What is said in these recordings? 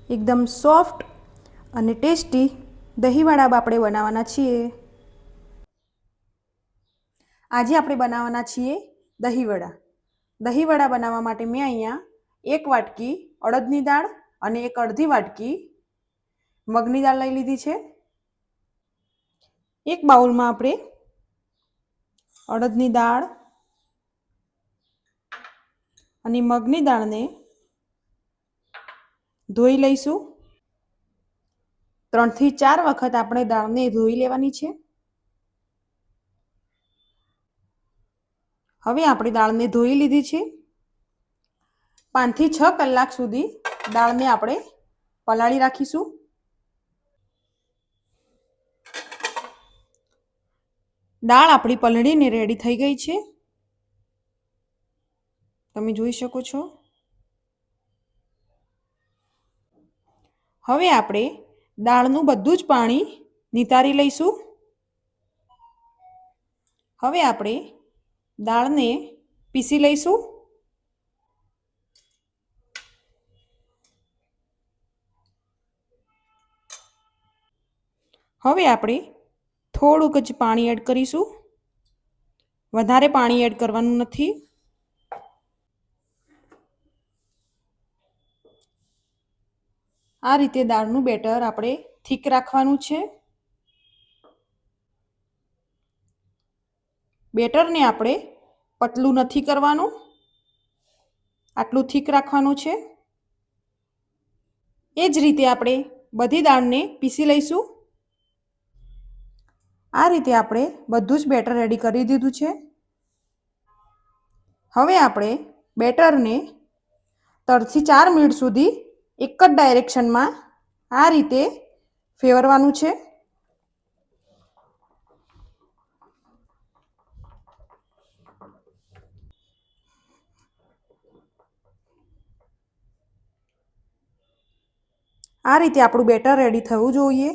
એકદમ સોફ્ટ અને ટેસ્ટી દહીંવડા આપણે બનાવવાના છીએ। આજે આપણે બનાવવાના છીએ દહીંવડા। દહીંવડા બનાવવા માટે મેં અહીંયા 1 વાટકી અડદની દાળ અને 1 અડધી વાટકી મગની દાળ લઈ લીધી છે। એક બાઉલમાં આપણે અડદની દાળ અને મગની દાળને ધોઈ લઈશું। 3 થી 4 વખત આપણે દાળને ધોઈ લેવાની છે। હવે આપણે દાળને ધોઈ લીધી છે। 5 થી 6 કલાક સુધી દાળને આપણે પલાળી રાખીશું। દાળ આપણી પલળીને રેડી થઈ ગઈ છે, તમે જોઈ શકો છો। હવે આપણે દાળનું બધું જ પાણી નિતારી લઈશું। હવે આપણે દાળને પીસી લઈશું। હવે આપણે થોડુંક જ પાણી એડ કરીશું, વધારે પાણી એડ કરવાનું નથી। આ રીતે દાળનું બેટર આપણે થીક રાખવાનું છે। બેટરને આપણે પતલું નથી કરવાનું, આટલું થીક રાખવાનું છે। એ જ રીતે આપણે બધી દાળને પીસી લઈશું। આ રીતે આપણે બધું જ બેટર રેડી કરી દીધું છે। હવે આપણે બેટરને 3 થી 4 મિનિટ સુધી એક જ ડાયરેક્શનમાં આ રીતે ફેરવવાનું છે। આ રીતે આપણું બેટર રેડી થવું જોઈએ।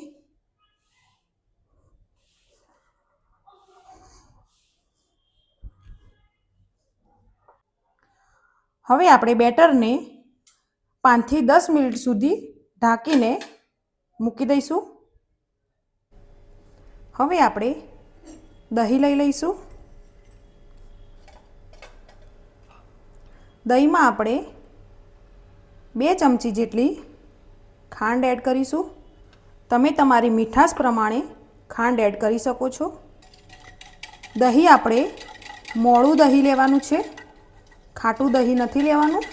હવે આપણે બેટરને 5 થી 10 મિનિટ સુધી ઢાંકીને મૂકી દઈશું। હવે આપણે દહીં લઈ લઈશું। દહીંમાં આપણે 2 ચમચી જેટલી ખાંડ એડ કરીશું। તમે તમારી મીઠાશ પ્રમાણે ખાંડ એડ કરી શકો છો। દહીં આપણે મોળું દહીં લેવાનું છે, ખાટું દહીં નથી લેવાનું।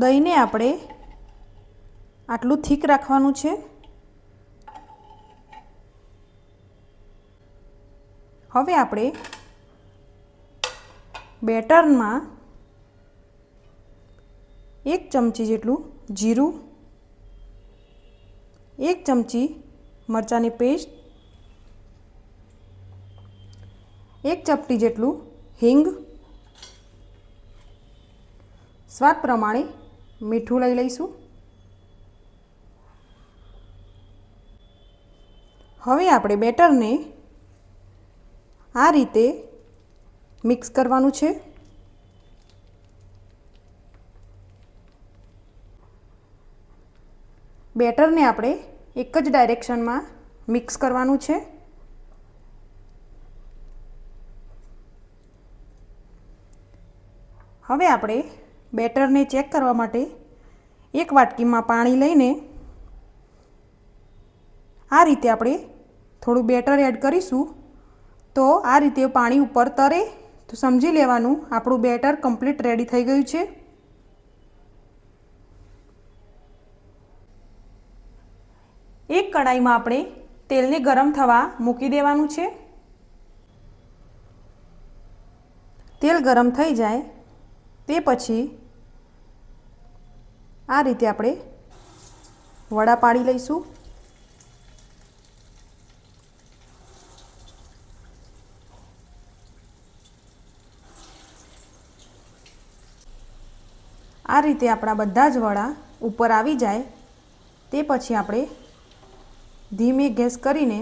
દહીંને આપણે આટલું થીક રાખવાનું છે। હવે આપણે બેટરમાં 1 ચમચી જેટલું જીરું, 1 ચમચી મરચાંની પેસ્ટ, 1 ચપટી જેટલું હિંગ, સ્વાદ પ્રમાણે મીઠું લઈ લઈશું। હવે આપણે બેટરને આ રીતે મિક્સ કરવાનું છે। બેટરને આપણે એક જ ડાયરેક્શનમાં મિક્સ કરવાનું છે। હવે આપણે બેટરને ચેક કરવા માટે 1 વાટકીમાં પાણી લઈને આ રીતે આપણે થોડું બેટર એડ કરીશું, તો આ રીતે પાણી ઉપર તરે તો સમજી લેવાનું આપણું બેટર કમ્પ્લીટ રેડી થઈ ગયું છે। એક કડાઈમાં આપણે તેલને ગરમ થવા મૂકી દેવાનું છે। તેલ ગરમ થઈ જાય તે પછી આ રીતે આપણે વડા પાડી લઈશું। આ રીતે આપણા બધા જ વડા ઉપર આવી જાય તે પછી આપણે ધીમે ગેસ કરીને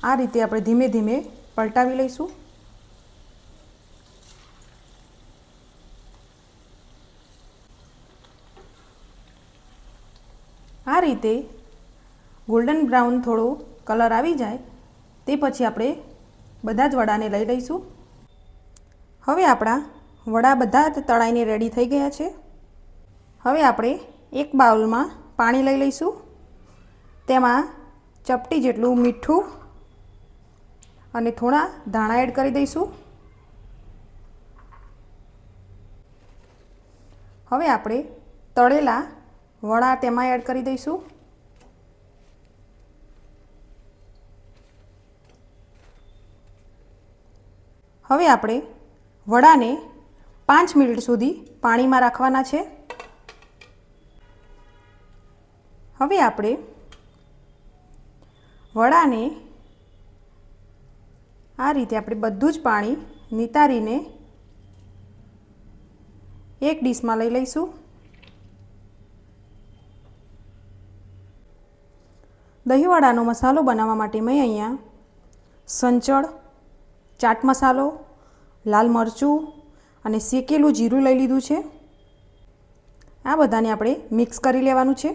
આ રીતે આપણે ધીમે ધીમે પલટાવી લઈશું. આ રીતે ગોલ્ડન બ્રાઉન થોડો કલર આવી જાય તે પછી આપણે બધા જ વડાને લઈ લઈશું. હવે આપણા વડા બધા જ તળાઈને રેડી થઈ ગયા છે. હવે આપણે એક બાઉલમાં પાણી લઈ લઈશું. તેમાં ચપટી જેટલું મીઠું અને થોડા ધાણા એડ કરી દઈશું. હવે આપણે તળેલા વડા તેમાં એડ કરી દઈશું. હવે આપણે વડાને 5 મિનિટ સુધી પાણીમાં રાખવાના છે. હવે આપણે વડાને આ રીતે આપણે બધું જ પાણી નિતારીને એક ડીશમાં લઈ લઈશું. દહીંવડાનો મસાલો બનાવવા માટે મેં અહીંયા સંચળ, ચાટ મસાલો, લાલ મરચું અને શેકેલું જીરું લઈ લીધું છે. આ બધાને આપણે મિક્સ કરી લેવાનું છે.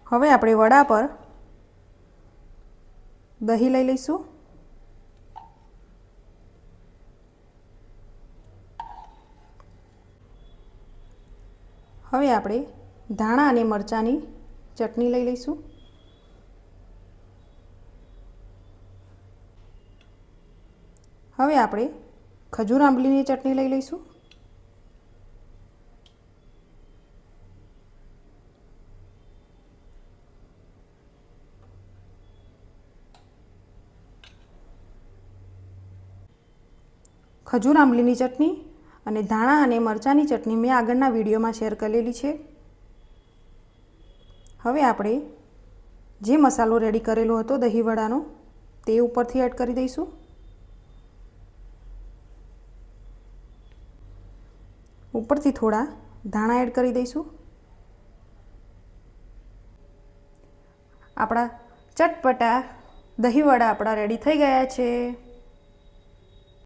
હવે આપણે વડા પર દહીં લઈ લઈશું. હવે આપણે ધાણા અને મરચાંની ચટણી લઈ લઈશું. હવે આપણે ખજૂર આંબલીની ચટણી લઈ લઈશું. ખજૂર આંબલીની ચટણી અને ધાણા અને મરચાંની ચટણી મેં આગળના વિડીયોમાં શેર કરેલી છે. હવે આપણે જે મસાલો રેડી કરેલો હતો દહીંવડાનો તે ઉપરથી એડ કરી દઈશું. ઉપરથી થોડા ધાણા એડ કરી દઈશું. આપણા ચટપટા દહીંવડા આપણા રેડી થઈ ગયા છે.